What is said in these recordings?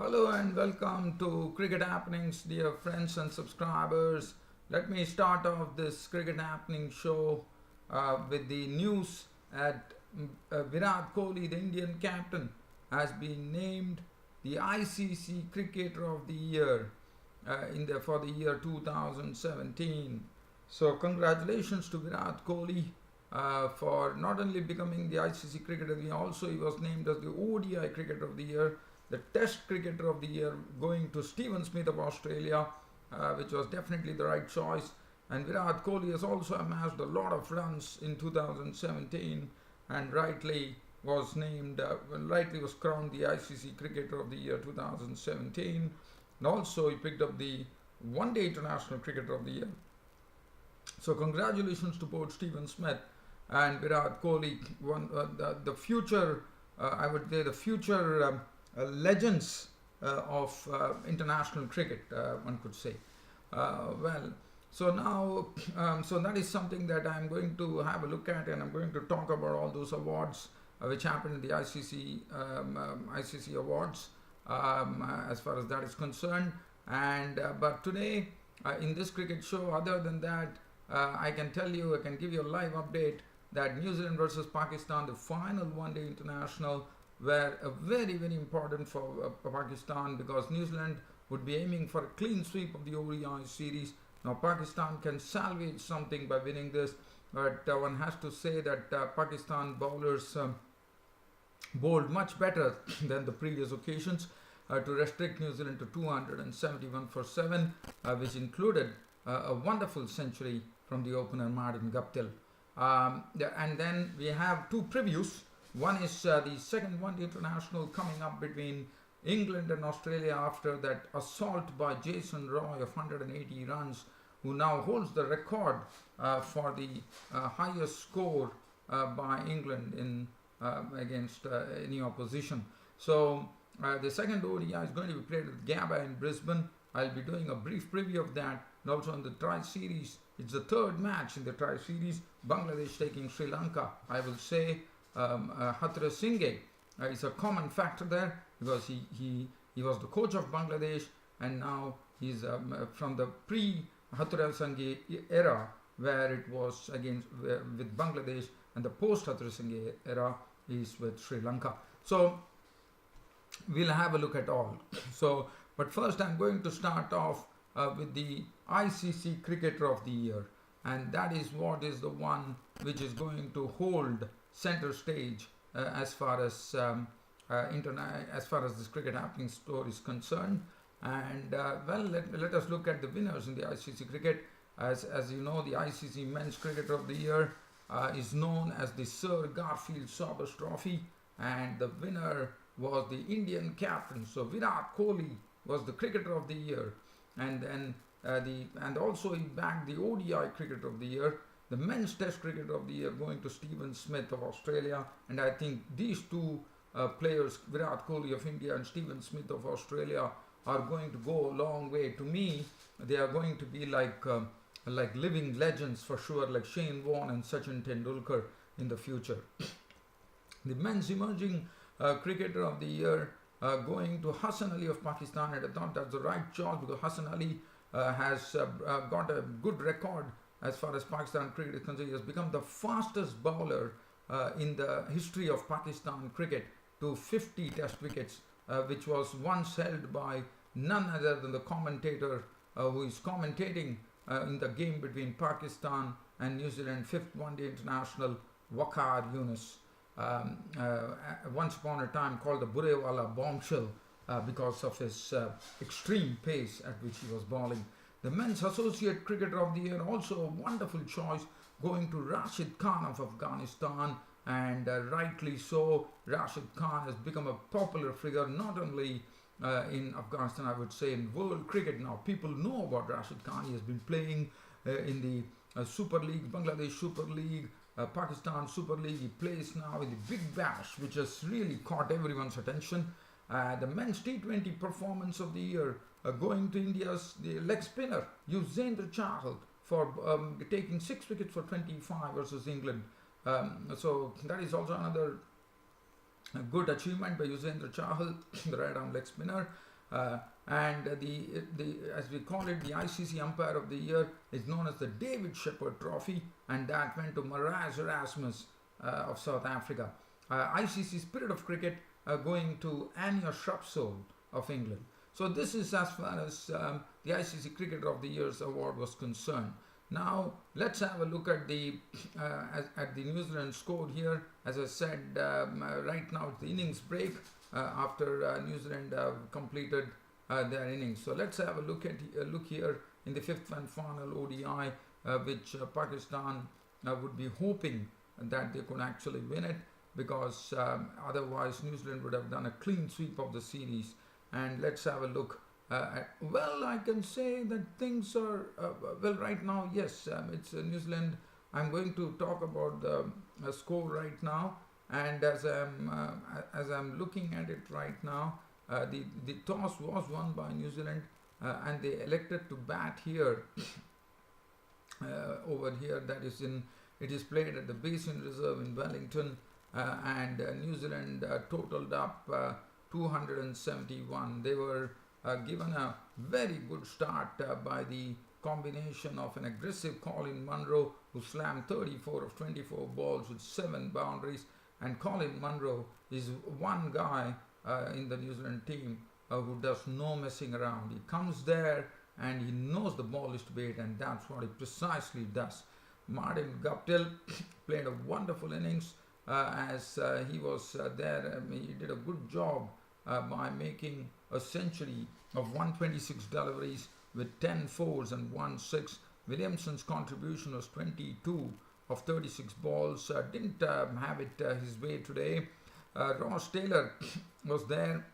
Hello and welcome to Cricket Happenings, dear friends and subscribers. Let me start off this Cricket Happening show with the news that Virat Kohli, the Indian captain, has been named the ICC Cricketer of the Year for the year 2017. So congratulations to Virat Kohli for not only becoming the ICC Cricketer of the Year, also he was named as the ODI Cricketer of the Year, the Test Cricketer of the Year, going to Stephen Smith of Australia, which was definitely the right choice. And Virat Kohli has also amassed a lot of runs in 2017 and rightly was crowned the ICC Cricketer of the Year 2017. And also he picked up the One Day International Cricketer of the Year. So congratulations to both Stephen Smith and Virat Kohli, the future, I would say, the future legends of international cricket, one could say. So now, so that is something that I'm going to have a look at, and I'm going to talk about all those awards which happened in the ICC awards as far as that is concerned. And but today in this cricket show, other than that, I can give you a live update that New Zealand versus Pakistan, the final one-day international, were very, very important for Pakistan, because New Zealand would be aiming for a clean sweep of the ODI series. Now Pakistan can salvage something by winning this, but one has to say that Pakistan bowlers bowled much better than the previous occasions to restrict New Zealand to 271 for 7, which included a wonderful century from the opener Martin Guptill. And then we have two previews. One is the second one-day international coming up between England and Australia after that assault by Jason Roy of 180 runs, who now holds the record for the highest score by England in against any opposition. So the second ODI is going to be played at Gabba in Brisbane. I'll be doing a brief preview of that, and also in the Tri-Series. It's the third match in the Tri-Series, Bangladesh taking Sri Lanka. I will say Hatre Singh is a common factor there, because he was the coach of Bangladesh, and now he's from the pre-Hatre Singh era, where it was with Bangladesh, and the post-Hatre Singh era is with Sri Lanka. So we'll have a look at all. So, but first I'm going to start off with the ICC Cricketer of the Year, and that is what is the one which is going to hold center stage as far as this Cricket Happening story is concerned. And let us look at the winners in the ICC cricket. As you know, the ICC Men's Cricketer of the Year is known as the Sir Garfield Sobers Trophy, and the winner was the Indian captain. So Virat Kohli was the Cricketer of the Year, and then and also he bagged the ODI Cricketer of the Year. The Men's Test Cricketer of the Year going to Stephen Smith of Australia, and I think these two players, Virat Kohli of India and Stephen Smith of Australia, are going to go a long way. To me, they are going to be like living legends for sure, like Shane Warne and Sachin Tendulkar in the future. The Men's Emerging Cricketer of the Year going to Hassan Ali of Pakistan, and I thought that's the right choice, because Hassan Ali has got a good record as far as Pakistan cricket is concerned. He has become the fastest bowler in the history of Pakistan cricket to 50 test wickets, which was once held by none other than the commentator who is commentating in the game between Pakistan and New Zealand, 5th one-day international, Waqar Yunus. Once upon a time called the Burewala bombshell because of his extreme pace at which he was bowling. The Men's Associate Cricketer of the Year, also a wonderful choice, going to Rashid Khan of Afghanistan, and rightly so. Rashid Khan has become a popular figure not only in Afghanistan, I would say in world cricket now. People know about Rashid Khan. He has been playing in the Super League, Bangladesh Super League, Pakistan Super League. He plays now in the Big Bash, which has really caught everyone's attention. The Men's T20 Performance of the Year going to India's the leg spinner Yuzvendra Chahal for taking 6 wickets for 25 versus England. So that is also another A good achievement by Yuzvendra Chahal, the right-arm leg spinner. And the as we call it, the ICC Umpire of the Year is known as the David Shepherd Trophy, and that went to Marais Erasmus of South Africa. ICC Spirit of Cricket going to Anya Shrubsole of England. So this is as far as the ICC Cricketer of the Year's award was concerned. Now let's have a look at the New Zealand score here. As I said, right now it's the innings break after New Zealand completed their innings. So let's have a look here in the fifth and final ODI, which Pakistan would be hoping that they could actually win it, because otherwise New Zealand would have done a clean sweep of the series. And let's have a look. Well, I can say that things are well right now. Yes, it's New Zealand. I'm going to talk about the score right now, and as I'm looking at it right now, the toss was won by New Zealand, and they elected to bat here over here. That is it is played at the Basin Reserve in Wellington, and New Zealand totaled up 271. They were given a very good start by the combination of an aggressive Colin Munro, who slammed 34 of 24 balls with 7 boundaries. And Colin Munro is one guy in the New Zealand team who does no messing around. He comes there and he knows the ball is to be hit, and that's what he precisely does. Martin Guptill played a wonderful innings as he was there. He did a good job by making a century of 126 deliveries with 10 fours and 1 6. Williamson's contribution was 22 of 36 balls. Didn't have it his way today. Ross Taylor was there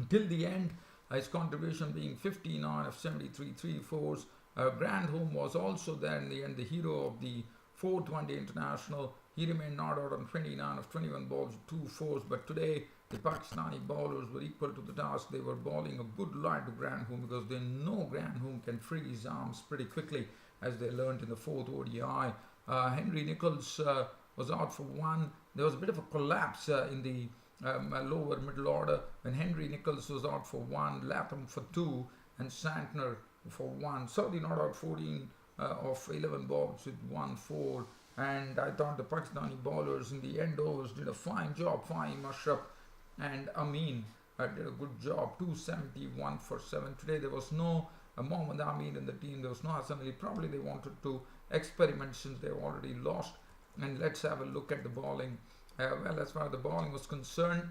till the end, his contribution being 59 of 73, 3 fours. Grandholm was also there in the end, the hero of the 420 international. He remained not out on 29 of 21 balls, 2 fours, but today the Pakistani bowlers were equal to the task. They were bowling a good line to Grandholm, because they know Grandholm can free his arms pretty quickly, as they learnt in the fourth ODI. Henry Nicholls was out for 1. There was a bit of a collapse in the lower middle order when Henry Nicholls was out for 1, Latham for 2, and Santner for 1. Saudi not out 14 of 11 balls with 1 4. And I thought the Pakistani bowlers in the end overs did a fine job. Fahim Ashraf and Amin did a good job. 271 for 7. Today there was no Mohammad Amin in the team. There was no Hassan Ali. Probably they wanted to experiment since they already lost. And let's have a look at the bowling. Well, as far as the bowling was concerned,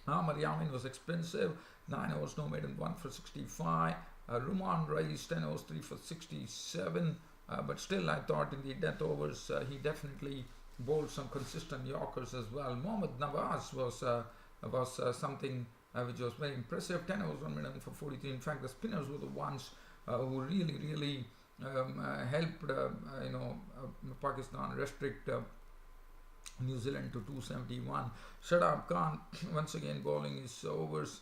Ahmad Yamin was expensive. 9 overs, no maiden, 1 for 65. Ruman Rais, 10 overs, 3 for 67. But still, I thought in the death overs, he definitely bowled some consistent Yorkers as well. Mohammad Nawaz was something which was very impressive. 10 overs, 1 maiden for 43. In fact, the spinners were the ones who really helped Pakistan restrict New Zealand to 271. Shadab Khan once again bowling his overs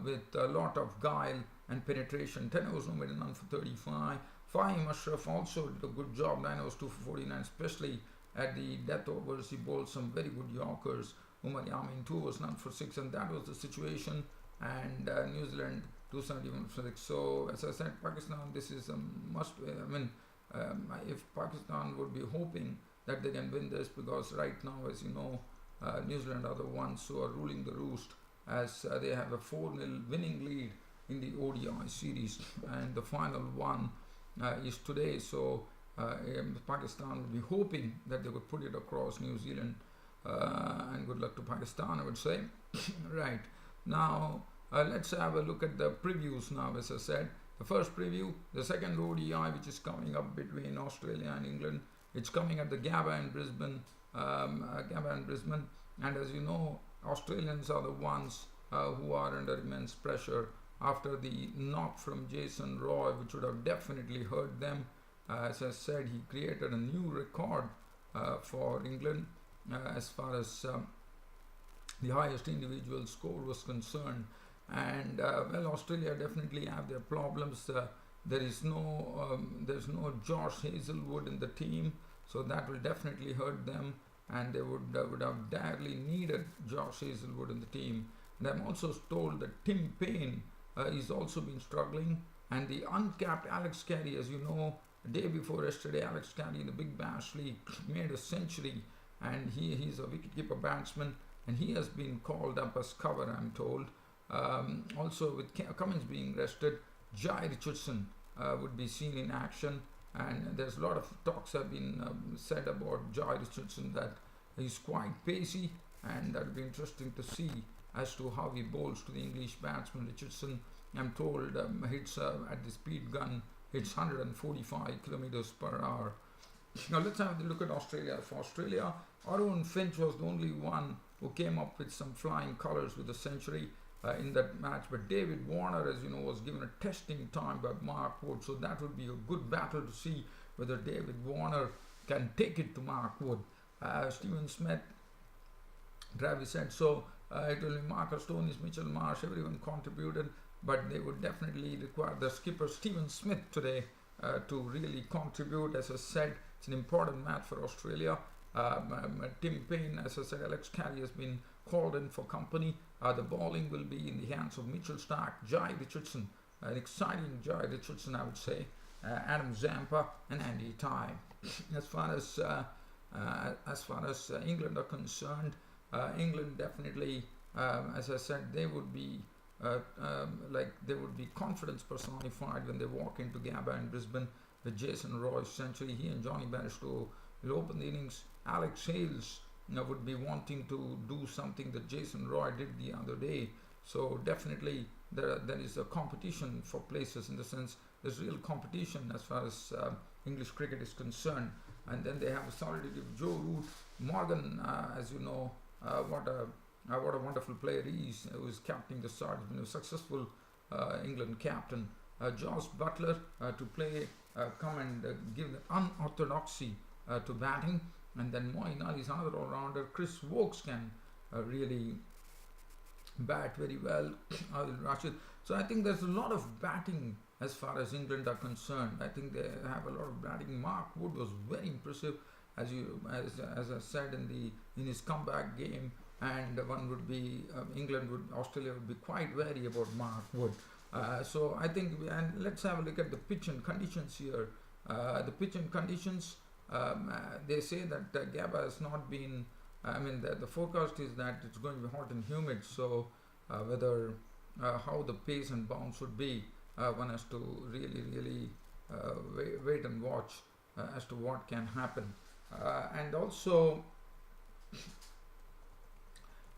with a lot of guile and penetration. 10 overs, no maiden, none for 35. Fahim Ashraf also did a good job. 9 overs, 2 for 49, especially at the death overs. He bowled some very good Yorkers. Umar Yamin, 2 overs, none for 6, and that was the situation. And New Zealand 271 for 6. So as I said, Pakistan, this is a must. I mean, if Pakistan would be hoping that they can win this, because right now, as you know, New Zealand are the ones who are ruling the roost, as they have a 4-0 winning lead in the ODI series, and the final one is today. So Pakistan would be hoping that they would put it across New Zealand, and good luck to Pakistan, I would say. Right, now let's have a look at the previews now. As I said, the first preview, the second ODI, which is coming up between Australia and England. It's coming at the Gabba in Brisbane, and as you know, Australians are the ones who are under immense pressure after the knock from Jason Roy, which would have definitely hurt them. As I said, he created a new record for England as far as the highest individual score was concerned. And well, Australia definitely have their problems. There's no Josh Hazelwood in the team, so that will definitely hurt them. and they would have direly needed Josh Hazelwood in the team. And I'm also told that Tim Payne is also been struggling, and the uncapped Alex Carey, as you know, the day before yesterday, Alex Carey in the Big Bash League made a century, and he's a wicketkeeper batsman, and he has been called up as cover, I'm told. Also, with Cummins being rested, Jai Richardson would be seen in action, and there's a lot of talks have been said about Jai Richardson, that he's quite pacey, and that'll be interesting to see as to how he bowls to the English batsman. Richardson, I'm told, hits at the speed gun, hits 145 kilometers per hour. Now let's have a look at Australia. For Australia, Arun Finch was the only one who came up with some flying colours with a century in that match, but David Warner, as you know, was given a testing time by Mark Wood, so that would be a good battle to see whether David Warner can take it to Mark Wood. Stephen Smith, Travis said so. It will be Marcus Stoneys, Mitchell Marsh, everyone contributed, but they would definitely require the skipper Stephen Smith today to really contribute. As I said, it's an important match for Australia. Tim Payne, as I said, Alex Carey has been called in for company. The bowling will be in the hands of Mitchell Starc, Jai Richardson, an exciting Jai Richardson, I would say, Adam Zampa, and Andy Tye. As far as England are concerned, England definitely, as I said, they would be confidence personified when they walk into Gabba in Brisbane with Jason Roy's century. He and Johnny Bairstow will open the innings. Alex Hales would be wanting to do something that Jason Roy did the other day. So definitely there is a competition for places, in the sense there's real competition as far as English cricket is concerned. And then they have the solidity of Joe Root. Morgan, as you know, what a wonderful player he is, who is captaining the side, has been a successful England captain. Josh Butler to come and give the unorthodoxy to batting. And then Moeen Ali is another all-rounder. Chris Wokes can really bat very well. Adil Rashid. So I think there's a lot of batting as far as England are concerned. I think they have a lot of batting. Mark Wood was very impressive, as I said, in his comeback game. And one would be Australia would be quite wary about Mark Wood. So I think, and let's have a look at the pitch and conditions here. The pitch and conditions. They say that Gabba has not been, the forecast is that it's going to be hot and humid, so whether how the pace and bounce would be, one has to really wait and watch as to what can happen. And also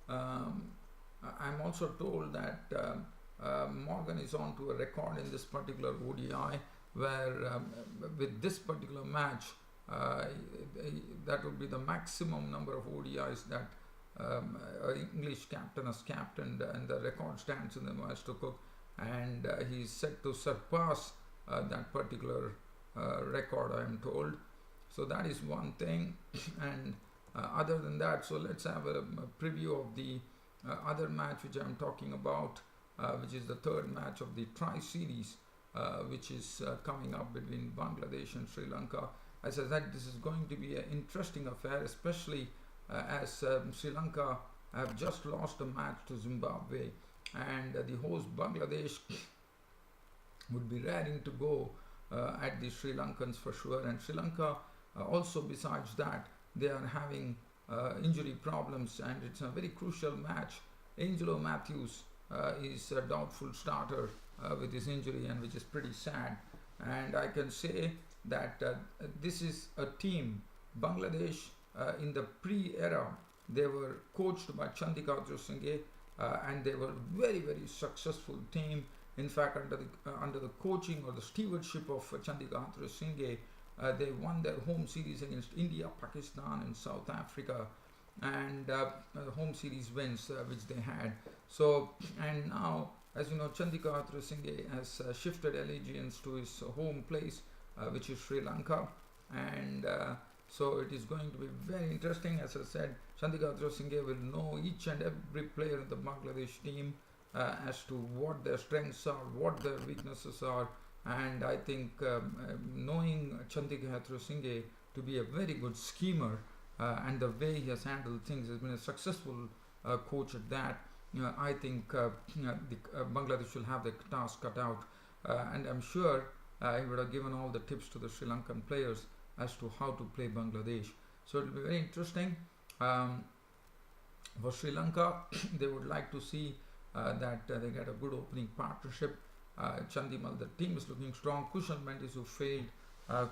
I'm also told that Morgan is on to a record in this particular ODI, where with this particular match, that would be the maximum number of ODIs that an English captain has captained, and the record stands in the Master Cook, and he's set to surpass that particular record, I am told. So that is one thing. And other than that, so let's have a preview of the other match which I'm talking about, which is the third match of the Tri-Series, which is coming up between Bangladesh and Sri Lanka. As I said, this is going to be an interesting affair, especially as Sri Lanka have just lost a match to Zimbabwe, and the host Bangladesh would be raring to go at the Sri Lankans for sure. And Sri Lanka also, besides that, they are having injury problems, and it's a very crucial match. Angelo Matthews is a doubtful starter with his injury, and which is pretty sad. And I can say that this is a team, Bangladesh, in the pre-era, they were coached by Chandika Singhe, and they were very successful team. In fact, under the coaching or the stewardship of Chandika Singhe, they won their home series against India, Pakistan, and South Africa, and home series wins which they had. So, and now, as you know, Chandika Singhe has shifted allegiance to his home place, which is Sri Lanka, and so it is going to be very interesting. As I said, Chandika Singhe will know each and every player in the Bangladesh team as to what their strengths are, what their weaknesses are, and I think knowing Chandika Singhe to be a very good schemer, and the way he has handled things, has been a successful coach at that. I think Bangladesh will have the task cut out, and I'm sure he would have given all the tips to the Sri Lankan players as to how to play Bangladesh. So it will be very interesting. For Sri Lanka, they would like to see that they get a good opening partnership. Chandimal, the team is looking strong. Kushal Mendis, who failed,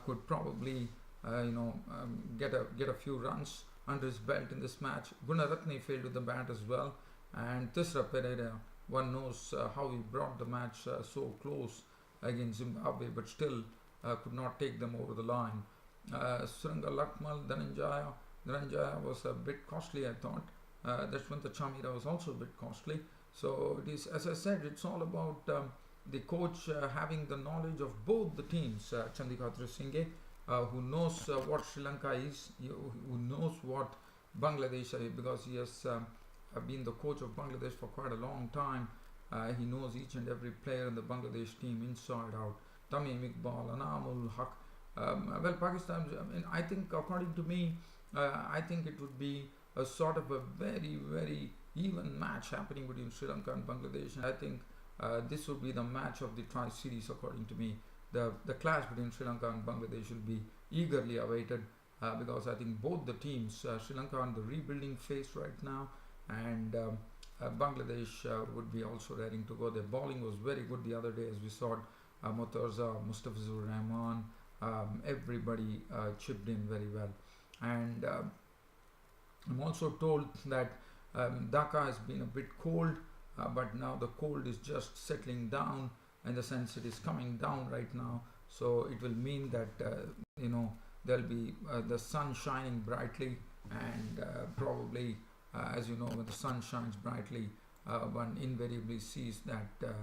could probably get a few runs under his belt in this match. Gunaratne failed with the bat as well, and Tisra Pereira, one knows how he brought the match so close against Zimbabwe, but still could not take them over the line. Suranga Lakmal, Dhananjaya was a bit costly, I thought. Dashwanta Chamira was also a bit costly. So it is, as I said, it's all about the coach having the knowledge of both the teams. Chandika Singhe, who knows what Sri Lanka is, who knows what Bangladesh is, because he has been the coach of Bangladesh for quite a long time. He knows each and every player in the Bangladesh team inside out. Tamim Iqbal, Anamul Haq. Well, Pakistan, I think, according to me, I think it would be a sort of a very, very even match happening between Sri Lanka and Bangladesh. And I think this would be the match of the tri-series, according to me. The clash between Sri Lanka and Bangladesh will be eagerly awaited because I think both the teams, Sri Lanka on the rebuilding phase right now, and Bangladesh would be also raring to go. Their bowling was very good the other day, as we saw. Murtaza, Mustafizur Rahman, everybody chipped in very well. And I'm also told that Dhaka has been a bit cold, but now the cold is just settling down, in the sense it is coming down right now. So it will mean that there'll be the sun shining brightly, and probably as you know, when the sun shines brightly, one invariably sees that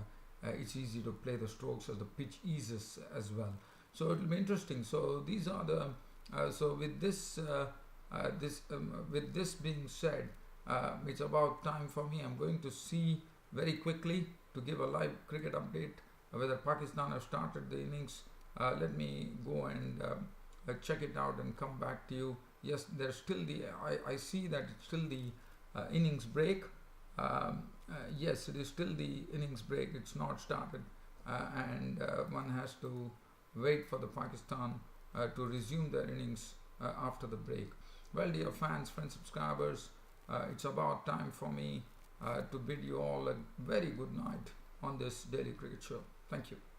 it's easy to play the strokes as the pitch eases as well. So it will be interesting. So these are the so with this with this being said, it's about time for me. I'm going to see very quickly to give a live cricket update whether Pakistan have started the innings. Let me go and check it out and come back to you. Yes, there's still the I see that it's still the innings break. Yes, it is still the innings break. It's not started, and one has to wait for the Pakistan to resume their innings after the break. Well, dear fans, friends, subscribers, it's about time for me to bid you all a very good night on this daily cricket show. Thank you.